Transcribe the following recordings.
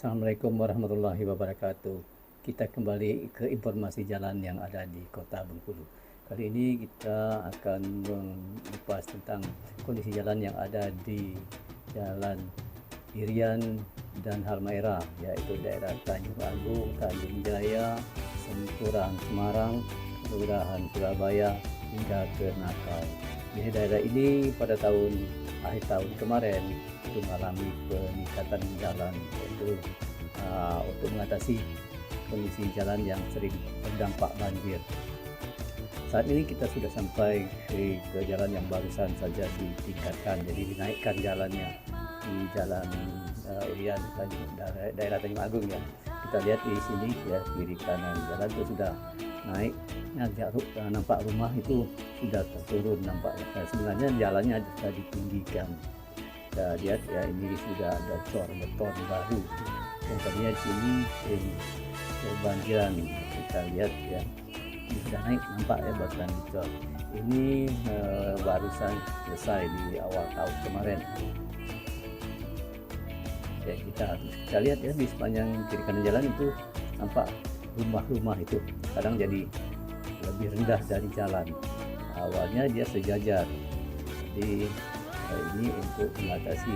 Assalamualaikum warahmatullahi wabarakatuh. Kita kembali ke informasi jalan yang ada di Kota Bengkulu. Kali ini kita akan mengupas tentang kondisi jalan yang ada di Jalan Irian dan Halmahera, yaitu daerah Tanjung Agung, Tanjung Jaya, Sempuran, Semarang, Kelurahan Surabaya, hingga ke Nakal. Jadi daerah ini pada akhir tahun kemarin itu mengalami peningkatan jalan, yaitu untuk mengatasi kondisi jalan yang sering terdampak banjir. Saat ini kita sudah sampai ke jalan yang barusan saja ditingkatkan, jadi dinaikkan jalannya di Jalan Irian daerah Tanjung Agung ya. Kita lihat di sini ya, kiri kanan jalan itu sudah naik. Nah, nampak rumah itu sudah turun nampak. Sebenarnya jalannya sudah ditinggikan. Kita lihat ya, ini sudah ada cor beton baru. Yang tadinya di sini kebanjiran. Kita lihat ya, ini sudah naik nampak ya batuan cor. Ini barusan selesai di awal tahun kemarin. Ya, kita lihat ya, di sepanjang kiri kanan jalan itu nampak rumah-rumah itu sekarang jadi lebih rendah dari jalan. Awalnya dia sejajar, jadi ini untuk mengatasi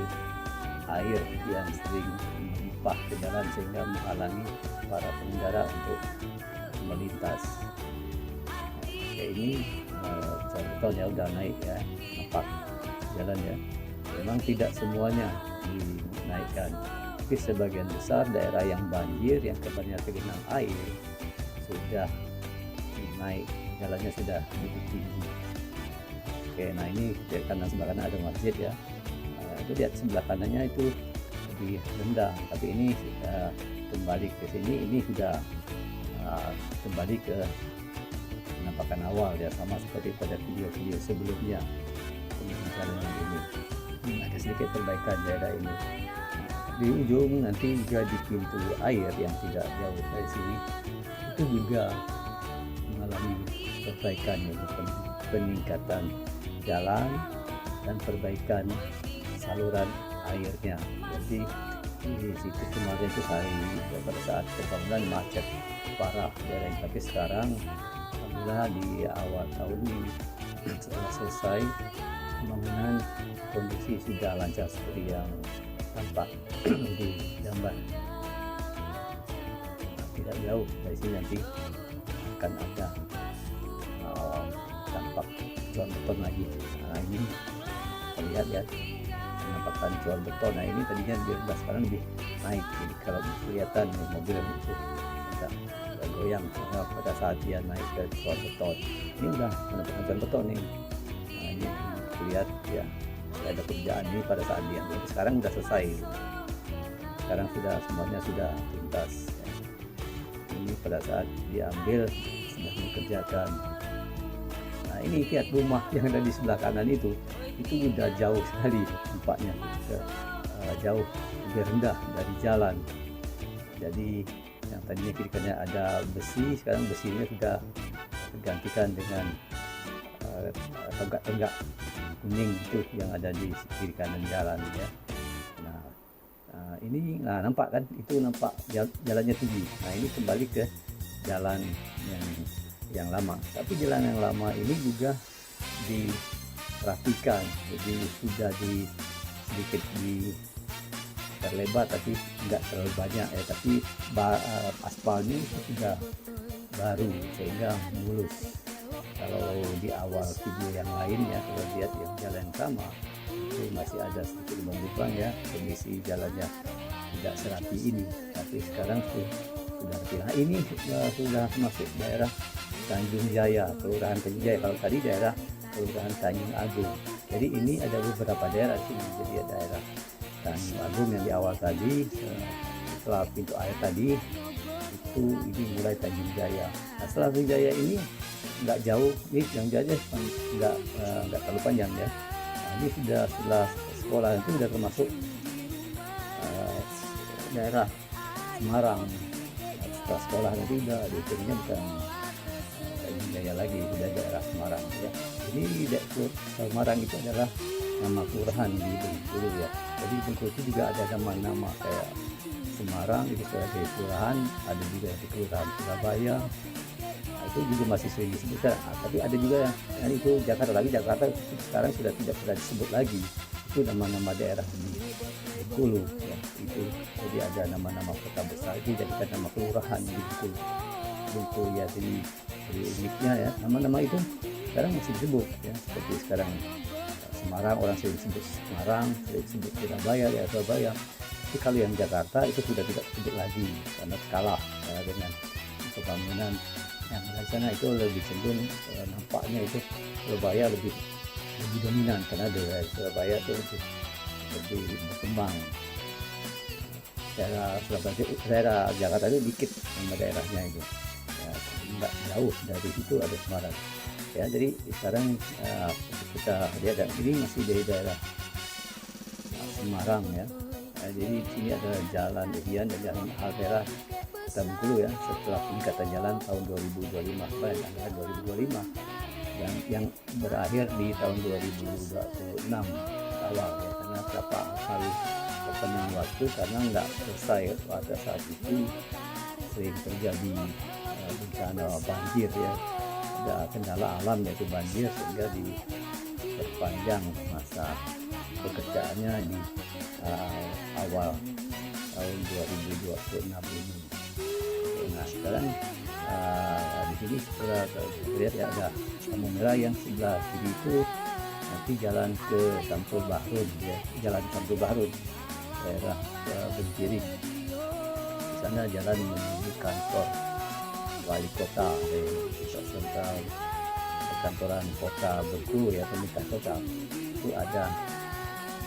air yang sering melimpah ke jalan sehingga menghalangi para pengendara untuk melintas. Ya, ini contohnya udah naik ya, nampak jalan ya. Memang tidak semuanya dinaikkan, tapi sebagian besar daerah yang banjir, yang kebanyakan tergenang air, sudah naik, jalannya sudah lebih tinggi. Oke, nah ini di kanan sebelah kanan ada masjid ya. Itu lihat sebelah kanannya itu lebih rendah, tapi ini sudah kembali ke sini, ini sudah kembali ke penampakan awal ya, sama seperti pada video-video sebelumnya. Ini jalan ini ada sedikit perbaikan daerah ini. Di ujung nanti juga di pintu air yang tidak jauh dari sini itu juga mengalami perbaikan, yaitu peningkatan jalan dan perbaikan saluran airnya. Jadi di situ kemarin itu pada saat pembangunan macet parah daerah ini, tapi sekarang alhamdulillah di awal tahun ini setelah selesai pembangunan, kondisi sudah lancar seperti yang tampak di gambar. Tidak jauh dari sini nanti akan ada tampak jual beton lagi. Nah, ini terlihat ya, penampakan jual beton. Nah, ini tadinya lebih, sekarang lebih naik, jadi kalau kelihatan mobil itu agak goyang karena pada saat dia naik ke jual beton. Ini udah penampakan jual beton nih. Nah, ini lihat ya, ada pekerjaan ini pada saat dia sekarang sudah selesai, sekarang semuanya sudah tuntas. Ini pada saat diambil sudah dikerjakan. Nah, ini lihat rumah yang ada di sebelah kanan itu udah jauh sekali nampaknya, jauh lebih rendah dari jalan. Jadi yang tadinya kiri kanannya ada besi, sekarang besinya sudah tergantikan dengan tonggak-tonggak kuning itu yang ada di kiri kanan jalan ya. Ini nampak kan, itu nampak jalannya tinggi. Nah, ini kembali ke jalan yang lama, tapi jalan yang lama ini juga dirapikan, jadi sudah sedikit terlebar, tapi enggak terlalu banyak ya, tapi aspalnya itu sudah baru sehingga mulus. Kalau di awal video yang lain ya, kalau lihat yang jalan yang sama itu masih ada sedikit lubang ya, kondisi jalannya tidak serapi ini, tapi sekarang sudah rapi. Nah, ini sudah masuk daerah Tanjung Jaya, Kelurahan Tanjung Jaya. Kalau tadi daerah Kelurahan Tanjung Agung. Jadi ini ada beberapa daerah sini. Jadi ada daerah Tanjung Agung yang di awal tadi, setelah pintu air tadi itu ini mulai Tanjung Jaya. Nah, setelah Tanjung Jaya ini nggak jauh, ini yang Jaya nggak terlalu panjang ya. Nah, ini sudah setelah sekolah itu sudah termasuk daerah Semarang. Nah, setelah sekolah nanti udah dihitungnya bukan Tanjung Jaya lagi, sudah daerah Semarang ya. Ini Semarang itu adalah nama kelurahan di Bengkulu ya. Jadi Bengkulu itu juga ada nama-nama kayak Semarang itu sebagai kelurahan, ada juga di kelurahan Surabaya. Nah, itu juga masih sering disebutkan. Tapi ada juga yang itu Jakarta, lagi Jakarta sekarang sudah tidak pernah disebut lagi. Itu nama-nama daerah di Bengkulu ya, itu jadi ada nama-nama kota besar itu jadikan nama kelurahan di Bengkulu ya. Jadi uniknya ya, nama-nama itu sekarang masih disebut ya, seperti sekarang Semarang, orang sering disebut Semarang, sering disebut Surabaya ya, Surabaya. Tapi kalau yang Jakarta itu sudah tidak disebut lagi karena kalah ya, dengan pembangunan yang di sana. Itu lebih cenderung nampaknya itu Surabaya lebih dominan karena daerah Surabaya itu lebih berkembang. Daerah Jakarta itu dikit sama daerahnya itu ya, nggak jauh dari itu ada Semarang ya. Jadi sekarang kita lihat ini masih dari daerah Semarang ya. Jadi di sini ada Jalan Irian dan Jalan Alvera Kota Bengkulu ya, setelah peningkatan jalan tahun 2025 adalah 2025 dan yang berakhir di tahun 2026 awal ya, karena berapa kali perpanjangan waktu karena nggak selesai pada saat itu sering terjadi bencana banjir ya, ada kendala alam yaitu banjir sehingga diperpanjang masa pekerjaannya di awal tahun 2026 ini. Nah sekarang di sini setelah lihat ya ada lampu merah yang sebelah kiri itu nanti jalan ke Sampul Bahrun ya, jalan Sampul Bahrun daerah Benkiring. Di sana jalan menuju kantor wali kota pusat sentral perkantoran kota Bengkulu ya, pemerintah kota itu ada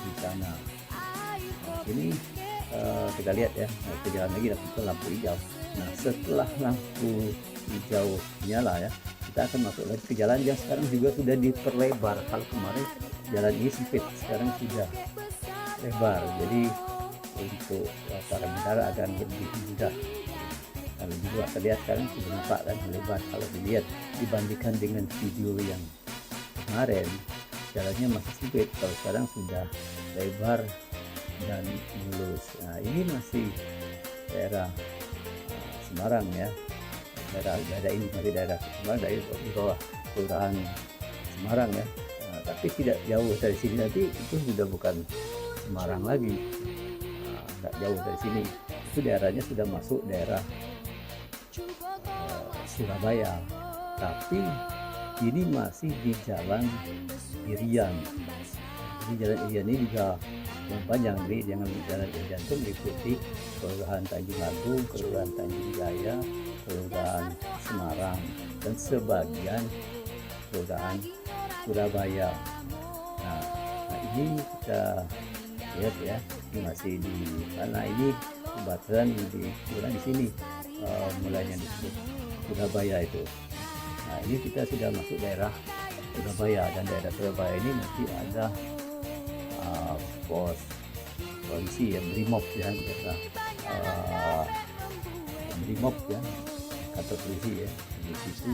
di sana. Nah, ini kita lihat ya, kita jalan lagi lampu hijau. Nah setelah lampu hijau nyala ya, kita akan masuk lagi ke jalan yang sekarang juga sudah diperlebar. Kalau kemarin jalan ini sempit, sekarang sudah lebar, jadi untuk para pengendara akan lebih mudah. Kalau juga kita lihat sekarang sudah nampak kan lebar. Kalau dilihat dibandingkan dengan video yang kemarin jalannya masih sempit, kalau sekarang sudah lebar dan mulus. Nah ini masih daerah Semarang ya, daerah ini masih daerah Semarang, dari bawah kelurahan Semarang ya. Nah, tapi tidak jauh dari sini nanti itu sudah bukan Semarang lagi, nggak jauh dari sini itu daerahnya sudah masuk daerah Surabaya, tapi ini masih di Jalan Irian. Jadi Jalan Irian ini juga panjang, jadi jangan Jalan Irian itu meliputi kelurahan Tanjung Agung, kelurahan Tanjung Jaya, kelurahan Semarang dan sebagian kelurahan Surabaya. Nah ini kita lihat ya, ini masih di sana, ini kebetulan di kelurahan di sini mulainya disebut Surabaya itu. Nah ini kita sudah masuk daerah Surabaya, dan daerah Surabaya ini nanti ada pos polisi ya, Brimob ya, Brimob ya, kantor polisi ya. Di situ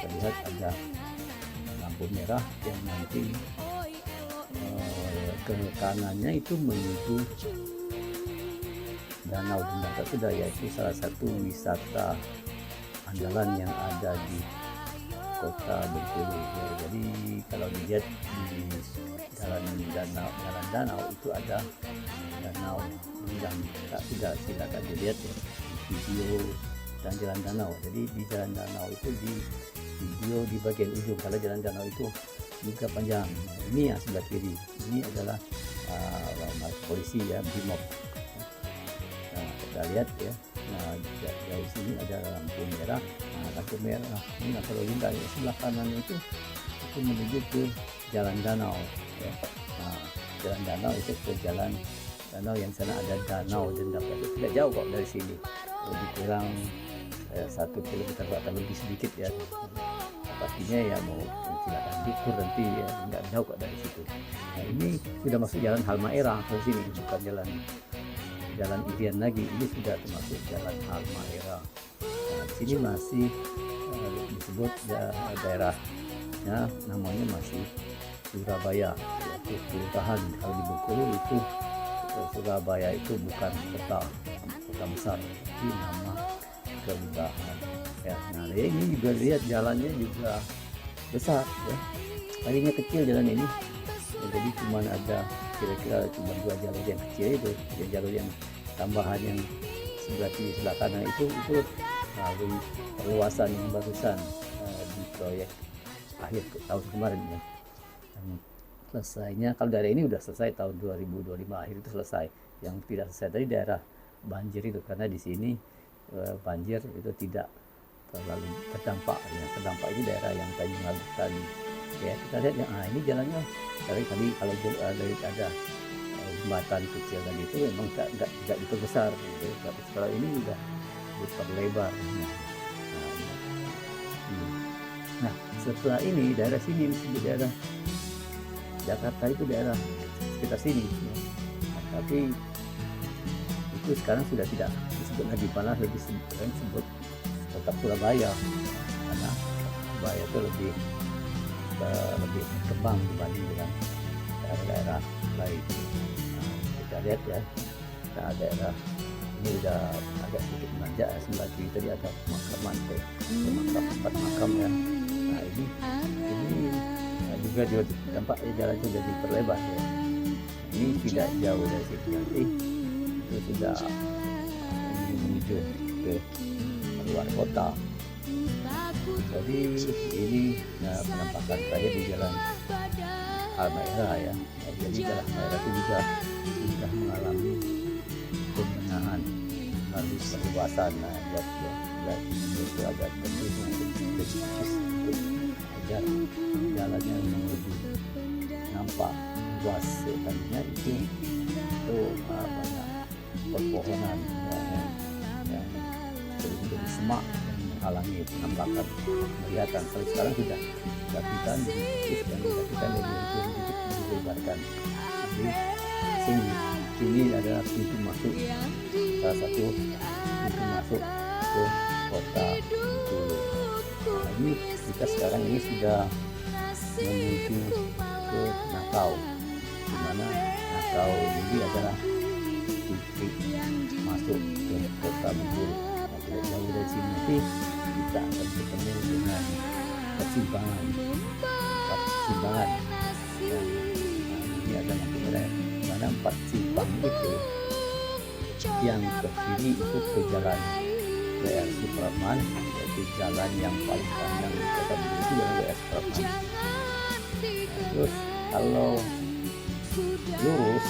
terlihat ada lampu merah yang nanti ke kanannya itu menuju Danau Dendata sudah, yaitu salah satu wisata andalan yang ada di kota Bengkulu ya. Jadi kalau dilihat di jalan danau itu ada danau dan sudah silakan dilihat ya di video dan jalan danau. Jadi di jalan danau itu di video di bagian ujung, kalau jalan danau itu juga panjang. Ini yang sebelah kiri ini adalah polisi ya, Brimob. Nah kita lihat ya, nah dari sini ada lampu merah. Nah lampu merah ini kalau lintas ya, sebelah kanan itu menuju ke jalan danau ya. Nah jalan danau itu ke jalan danau yang sana ada Danau Dendata, itu tidak jauh kok dari sini, lebih kurang 1 kilometer atau lebih sedikit ya. Pastinya ya mau silakan diukur nanti ya, nggak jauh kok dari situ. Nah ini sudah masuk jalan Halmahera ke sini, bukan jalan Irian lagi, ini sudah termasuk jalan Halmahera. Nah di sini masih disebut daerahnya namanya masih Surabaya, yaitu kelurahan. Kalau di Bengkulu itu Surabaya itu bukan kota besar, tapi nama kelurahan ya. Nah ini juga lihat jalannya juga besar ya, tadinya kecil jalan ini ya, jadi cuma ada kira-kira cuma 2 jalur yang kecil itu ya, jalur yang tambahan yang sebelah kiri sebelah kanan itu melalui perluasan yang barusan di proyek akhir tahun kemarin ya. Dan selesainya kalau daerah ini udah selesai tahun 2025 akhir itu selesai. Yang tidak selesai tadi daerah banjir itu, karena di sini banjir itu tidak terlalu terdampak ya. Terdampak itu daerah yang Tanjung Laut tadi ya. Kita lihat ya, ini jalannya tadi kalau ada jembatan kecil tadi itu memang tidak diperbesar gitu. Tapi kalau ini sudah diperlebar. Nah setelah ini daerah sini disebut daerah Jakarta, itu daerah sekitar sini ya. Nah, tapi itu sekarang sudah tidak disebut lagi, malah lebih disebut tetap Surabaya, karena Surabaya itu lebih berkembang dibanding dengan daerah-daerah lain. Nah, kita lihat ya, nah, daerah ini udah agak sedikit menanjak, sebelah kiri tadi ada pemakaman tempat makam ya. Nah ini juga tampaknya jalan sudah diperlebar ya. Ini tidak jauh dari situ, nanti itu sudah menuju ke luar kota. Jadi ini penampakan terakhir di jalan Halmahera ya. Jadi jalan Halmahera itu juga sudah mengalami pembenahan melalui perluasan. Nah itu agak terkikis agar jalannya lebih nampak luas ya. Tadinya itu banyak pepohonan yang jadi semak menghalangi penampakan kelihatan. Kalau sekarang sudah dilakukan dan dilebarkan. Jadi sini adalah pintu masuk, salah satu pintu masuk ke kota Bengkulu. Nah, ini kita sekarang ini sudah menuju ke Nakau, di mana Nakau ini adalah titik masuk ke kota Bengkulu. Nah, tidak jauh dari sini nanti kita akan bertemu dengan persimpangan. Dan ini adalah kemudian mana 4 simpang itu, yang ke kiri itu ke jalan WR Supratman, yaitu jalan yang paling panjang di kota Bengkulu itu jalan WR Supratman. Terus kalau lurus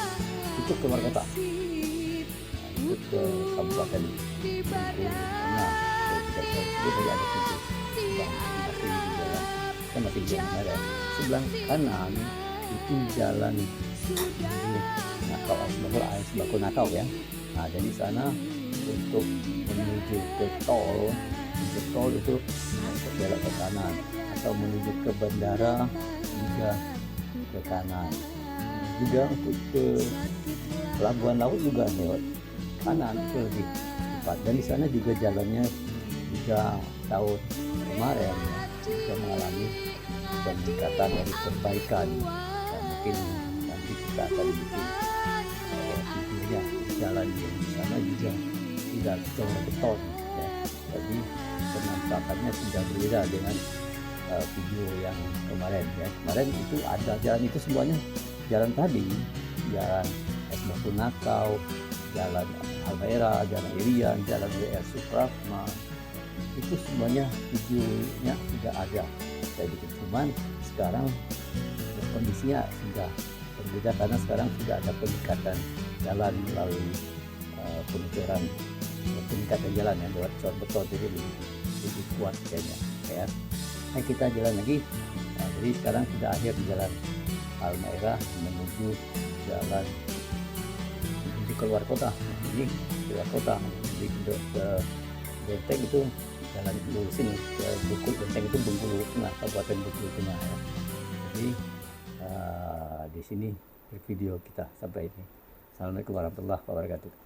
itu keluar kota, itu ke Kabupaten Bengkulu. Nah, tidak jauh itu dari ada pintu masih di jalan, kita masih di jalan ada. Sebelah kanan itu jalan Nakau, sembako Nakau ya. Nah dari sana untuk menuju ke tol itu belok ke kanan, atau menuju ke bandara juga ke kanan. Juga untuk ke pelabuhan laut juga lewat kanan itu lebih cepat. Dan di sana juga jalannya juga tahun kemarin juga mengalami peningkatan dari perbaikan. Dan mungkin nanti kita akan bikin videonya. Jalan yang di sana juga tidak cuma beton ya. Jadi penampakannya sudah berbeda dengan video yang kemarin ya. Kemarin itu ada jalan itu semuanya jalan tadi, jalan Sembako Nakau, jalan Halmahera, jalan Irian, jalan WR Supratman, itu semuanya videonya sudah ada. Saya bikin, cuman sekarang kondisinya sudah berbeda karena sekarang sudah ada peningkatan jalan melalui peningkatan jalan yang lewat beton, jadi lebih kuat kayaknya ya. Nah, kita jalan lagi. Nah, jadi sekarang sudah akhir di jalan Halmahera menuju jalan keluar kota. Ini keluar kota, jadi ke Benteng itu jalan dulu sini ke Bengkulu. Benteng itu Bengkulu Tengah, Kabupaten Bengkulu Tengah ya. Jadi di sini video kita sampai ini. Assalamualaikum warahmatullahi wabarakatuh.